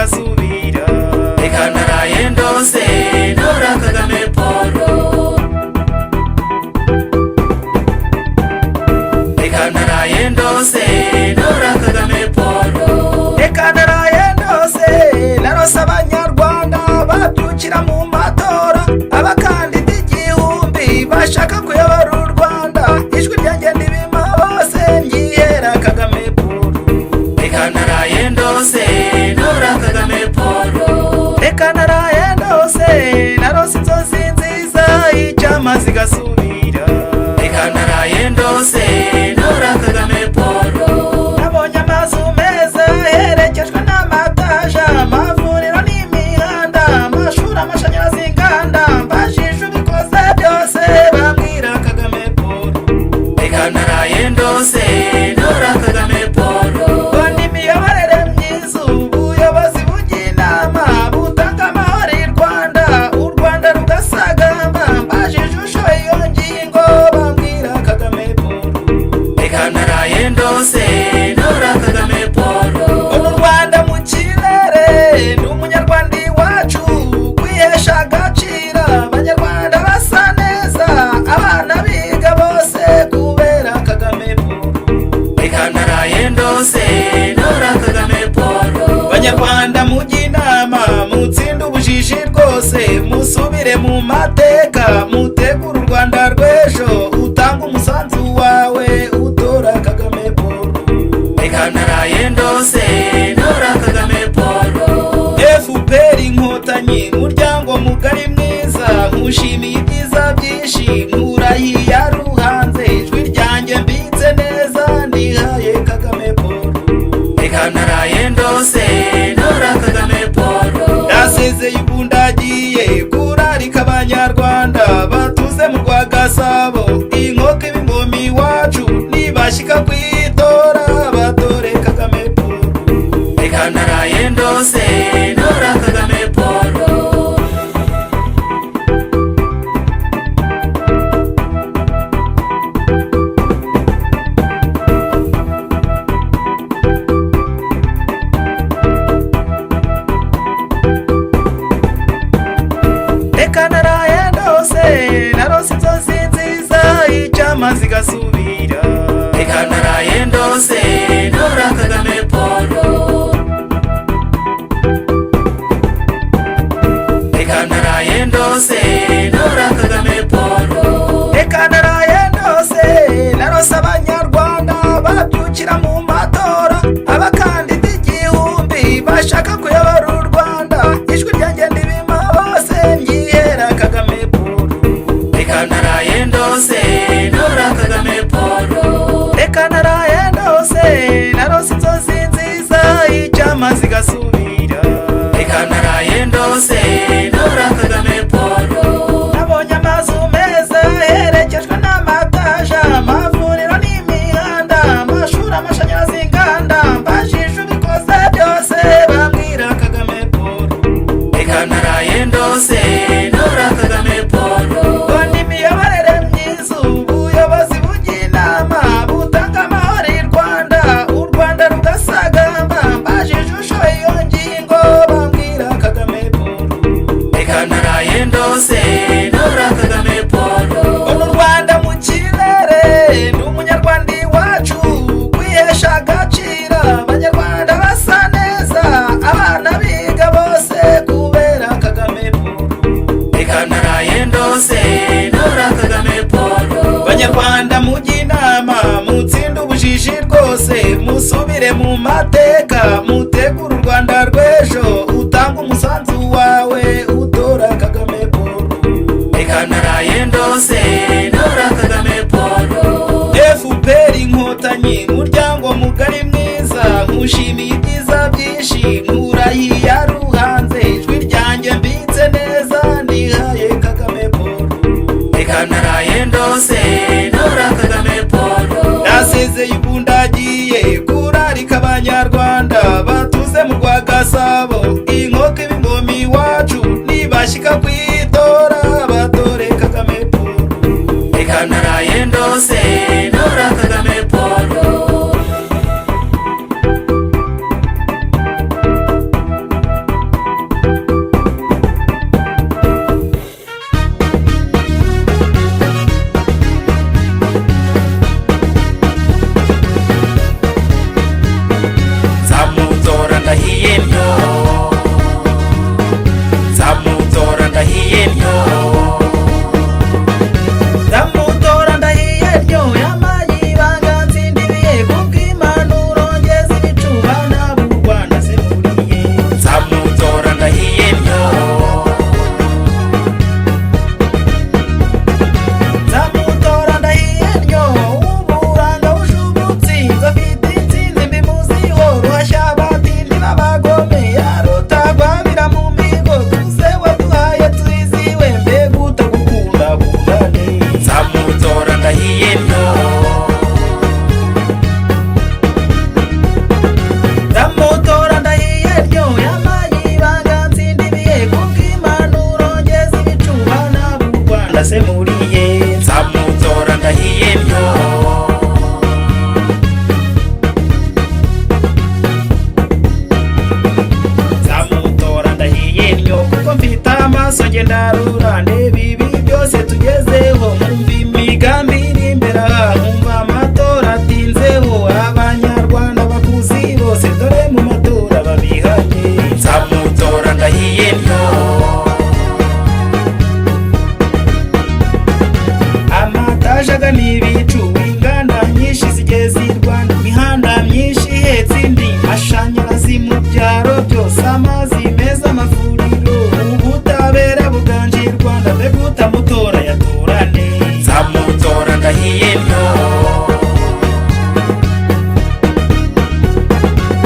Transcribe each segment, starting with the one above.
zigasubira. reka naraye ndose ntora Kagame Paul, reka naraye ndose ntora Kagame Paul, Reka naraye ndose narose abanyarwanda babyukira mu matora, abakandida igihumbi bashaka kuyobora u Rwanda, ijwi ryanjye ndibima bose ngihera Kagame Paul. reka naraye ndose ntora Kagame Paul, Reka naraye ndose narose inzozi nziza icyama zigasubira. reka naraye ndose ntora Kagame Paul, Nabonye amazu meza herekejwe n'amataja, amavuriro n'imihanda, amashuri, amashanyarazi, inganda, mbajije ubikoze byose bambwira Kagame Paul. reka naraye ndose ntora Kagame Paul, Mbona imiyoborere myiza, ubuyobozi bujya inama, butanga amahoro i Rwanda, u Rwanda rugasagamba, mbajije ushoye iyo ngingo bambwira Kagame Paul. reka naraye ndose ntora Kagame Paul, Mbona u Rwanda mu kirere, ni umunyarwanda iwacu kwihesha agaciro, abanyarwanda basa neza, abana biga bose kubera Kagame Paul. reka naraye ndose ntora Kagame Paul, Banyarwanda mujya inama, mutsinde ubujiji rwose, musubire mu mateka, mutegure u Rwanda rw'ejo, utanga umusanzu wawe utora Kagame Paul. reka naraye ndose ntora Kagame Paul, FPR inkotanyi muryango mugari mwiza, nkushimiye ibyiza byinshi, nkurahiye ruhanze, ijwi ryanjye mbitse neza ndihaye Kagame Paul. reka naraye ndose ntora Kagame Paul, Nasezeye ubundagiye kurarika abanyarwanda batuze mu rwa Gasabo, inkoko ibingoma iwacu nibashyika kwitora batore Kagame Paul. reka naraye ndose ntora Kagame Paul, Reka naraye ndose narose inzozi nziza icyama zigasubira. reka naraye ndose ntora Kagame Paul, reka naraye ndose ntora Kagame Paul, Reka naraye ndose narose abanyarwanda babyukira mu matora, abakandida igihumbi bashaka kuyobora u Rwanda, ijwi ryanjye ndibima bose ngihera Kagame Paul. reka naraye ndose ntora Kagame Paul, Reka naraye ndose narose inzozi nziza icyama zigasubira. reka naraye ndose ntora Kagame Paul, Nabonye amazu meza herekejwe n'amataja, amavuriro n'imihanda, amashuri, amashanyarazi, inganda, mbajije ubikoze byose bambwira Kagame Paul. reka naraye ndose ntora Kagame Paul, Mbona imiyoborere myiza, ubuyobozi bujya inama, butanga amahoro i Rwanda, u Rwanda rugasagamba, mbajije ushoye iyo ngingo bambwira Kagame Paul. reka naraye ndose ntora Kagame Paul, Mbona u Rwanda mu kirere, ni umunyarwanda iwacu kwihesha agaciro, abanyarwanda basa neza, abana biga bose kubera Kagame Paul. reka naraye ndose ntora Kagame Paul, Banyarwanda mujya inama, mutsinde ubujiji rwose, musubire mu mateka, mutegure u Rwanda rw'ejo, utanga umusanzu wawe utora Kagame Paul. reka naraye ndose ntora Kagame Paul, FPR inkotanyi muryango mugari mwiza, nkushimiye ibyiza byinshi, nkurahiye ruhanze, ijwi ryanjye mbitse neza ndihaye Kagame Paul. reka naraye ndose ntora Kagame Paul, Nasezeye ubundagiye kurarika abanyarwanda batuze mu rwa Gasabo, inkoko ibingoma iwacu nibashyika kwitora batore Kagame Paul. reka naraye ndose ntora Kagame Paul, ndahiye ntyo. amatajaga n'ibicu inganda nyinshi zigeze i Rwanda, imihanda myinshi ihetse indi, amashanyarazi mu byaro byose, amazi meza, amavuriro, ubutabera buganje i Rwanda, mbega utamutora yatorane. nzamutora ndahiye ntyo.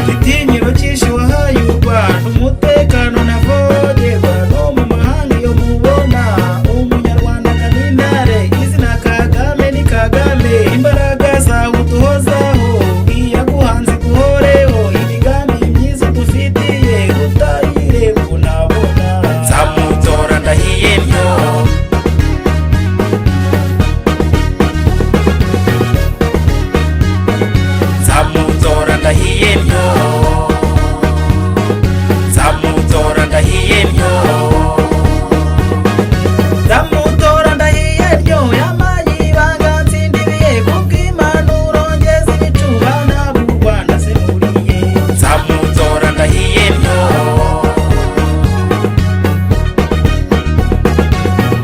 igitinyiro cyinshi wahaye u Rwanda, umutekano ntavogerwa no mu mahanga iyo mubona, umunyarwanda n'intare, izina Kagame ni Kagame, imbaraga zawe uduhozaho, iyaguhanze iguhoreho, imigambi myiza dufitiye utayireba unabona. nzamutora ndahiye ntyo. nzamutora ndahiye ntyo. nzamutora ndahiye ntyo. ndamutora ndahiye ryo, yamaye ibanga nsindibiye, kubw'impanuro ngeze ibicuba n'ab'u Rwanda semuriye. nzamutora ndahiye ntyo.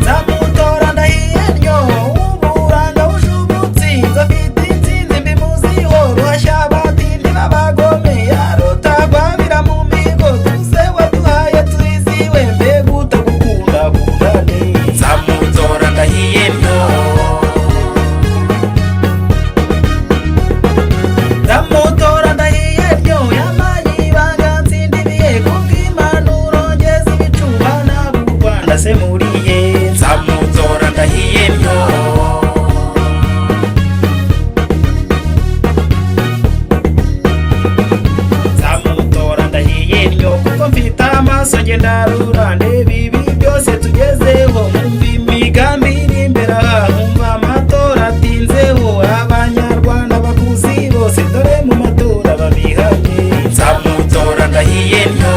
nzamutora ndahiye ryo, uburanga bushubutsi, nzafite intsinzi mbimuziho, ruhashya abatindi b'abagome, yarotagwabira mu migo, tuze waduhaye twiziwe, mbega utagukunda bungane. nzamutora ndahiye ntyo. ndamutora ndahiye ryo, yamaye ibanga nsindibiye, kubw'impanuro ngeze ibicuba n'ab'u Rwanda semuriye. nzamutora ndahiye ntyo. nzamutora ndahiye ryo, kuko mfite amaso ngenda rura, ndeba ibi byose tugezeho, nkumva imigambi iri imbere aha, nkumva amatora atinzeho, abanyarwanda bakuzi bose dore mu matora babihamye. nzamutora ndahiye ntyo.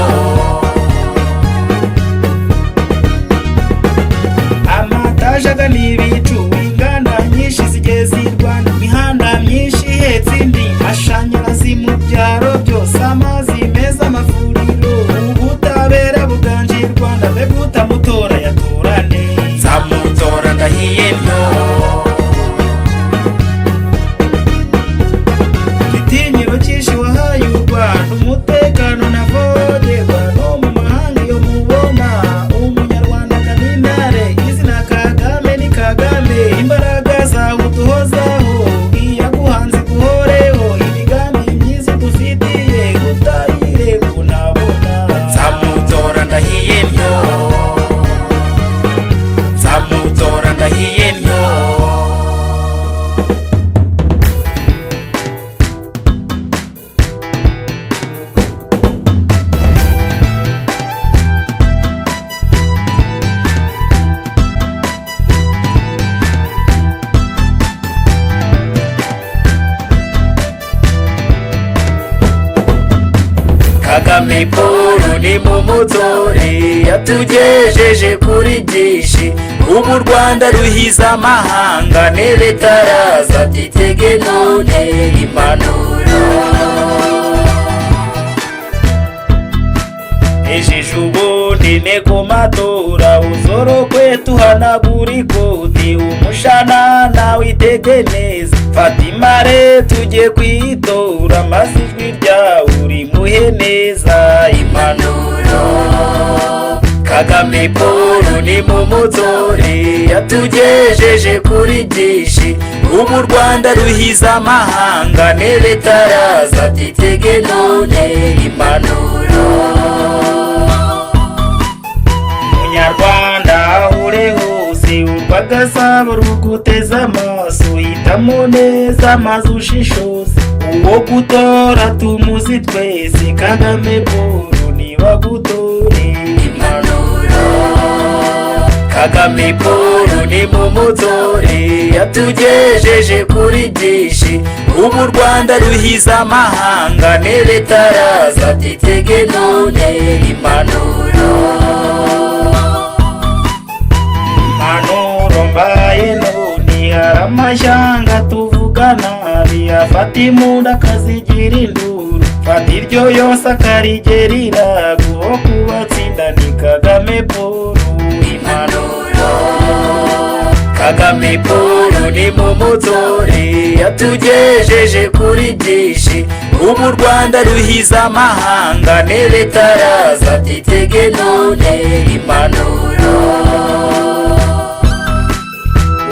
amatajaga n'ibicu inganda nyinshi zigeze i Rwanda, imihanda myinshi ihetse indi, amashanyarazi mu byaro byose, amazi meza, amavuriro, ubutabera buganje i Rwanda, mbega utamutora yatorane. nzamutora ndahiye ntyo. igitinyiro cyinshi wahaye u Rwanda, umutekano ntavogerwa no mu mahanga iyo mubona, umunyarwanda n'intare, izina Kagame ni Kagame, imbaraga zawe uduhozaho, iyaguhanze iguhoreho, imigambi myiza dufitiye utayireba unabona. nzamutora ndahiye ntyo. nzamutora ndahiye ntyo. Kagame Paul ni mumutore, yatugejeje kuri byinshi, ubu u Rwanda ruhiza amahanga, n'ibitaraza byitege none impanuro. ejeje ubundi ne ku matora, uzorokwe tuhanagura ikoti, umushanana witege neza, fata imare tujye kwitora, maze ijwi ryawe urimuhe neza impanuro. Kagame Paul ni mumutore, yatugejeje kuri byinshi, ubu u Rwanda ruhiza amahanga, n'ibitaraza byitege none impanuro. munyarwanda aho uri hose, urwagasabo ruguteze amaso, hitamo neza maze ushishoze, uwo gutora tumuzi twese, Kagame Paul niba gutore impanuro. Kagame Paul ni mumutore, yatugejeje kuri byinshi, ubu u Rwanda ruhiza amahanga, n'ibitaraza byitege none impanuro. impanuro mbaye none, hari amashyanga tuvugana, afata impundu akazigira induru, fata iryo yose akarigerira, guho kubatsinda Paul impanuro. Kagame Paul ni mumutore yatugejeje kuri byinshi, ubu Rwanda ruhiza amahanga n'eleta araza byitege none impanuro.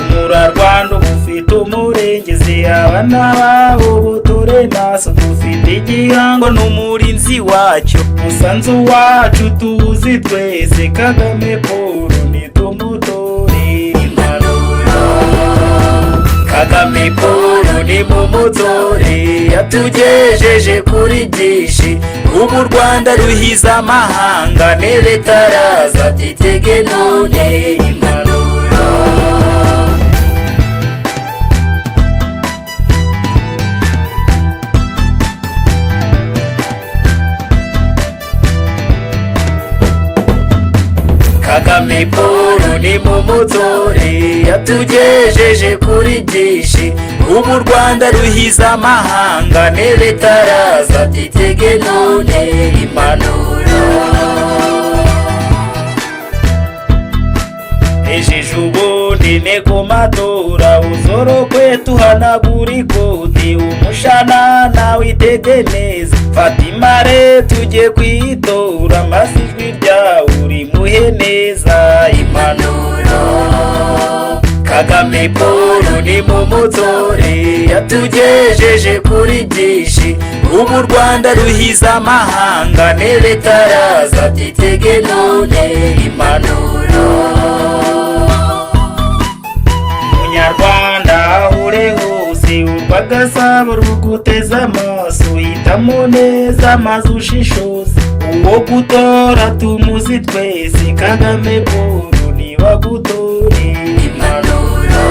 Umurarwanda ufite umurengezi, abana babo butore naso dufite igihango n'umurinzi wacyo, umusanzu wacu tuzi twese. Kagame Paul ni tumutore impanuro. Kagame Paul ni mumutore yatugejeje kuri byinshi, ubu Rwanda ruhiza amahanga n'eleta araza byitege none impanuro. Kagame Paul ni mumutore yatugejeje kuri byinshi, ubu Rwanda ruhiza amahanga n'eleta araza byitege none impanuro. ejeje ubundi ne ku matora, uzoro kwetu hanagura ikoti, umushanana witege neza. Fata imare tujye kwitora, maze ijwi ryawe urimuhe neza impanuro. Kagame Paul ni mumutore yatugejeje kuri byinshi, ubu Rwanda ruhiza amahanga n'eleta araza byitege none impanuro. Munyarwanda aho uri hose, urwagasabo ruguteze amaso, hitamo neza maze ushishoze, uwo gutora tumuzi twese. Kagame Paul niba gutore impanuro.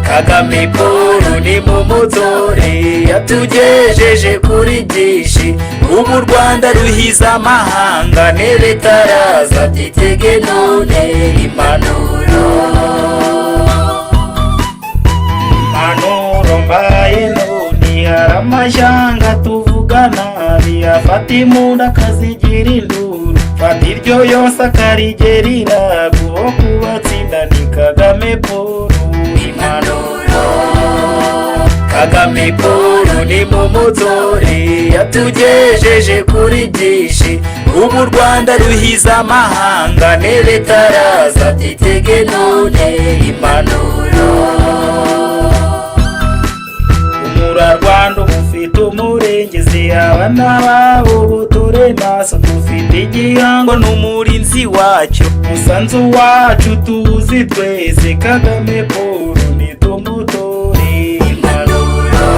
Kagame Paul ni mumutore yatugejeje kuri byinshi, ubu Rwanda ruhiza amahanga n'eleta araza byitege none impanuro. impanuro mbaye none, hari amashyanga tuvuga nabi, afata imbunda akazigira induru, fata iryo yose akarigera irago, wo kubatsinda ni Kagame Paul impanuro. Kagame Paul ni mumutore yatugejeje kuri byinshi, ubu Rwanda ruhiza amahanga n'eleta araza byitege none impanuro. Umurarwanda ufite umurengezi, abana babo butore naso dufite igihango n'umurinzi wacyo, umusanzu wacu tuzi twese. Kagame Paul ni tumutore impanuro.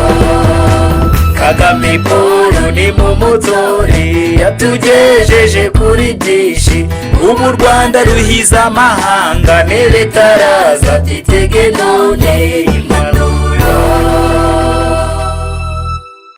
Kagame Paul ni mumutore yatugejeje kuri byinshi, ubu Rwanda ruhiza amahanga n'eleta araza byitege none impanuro.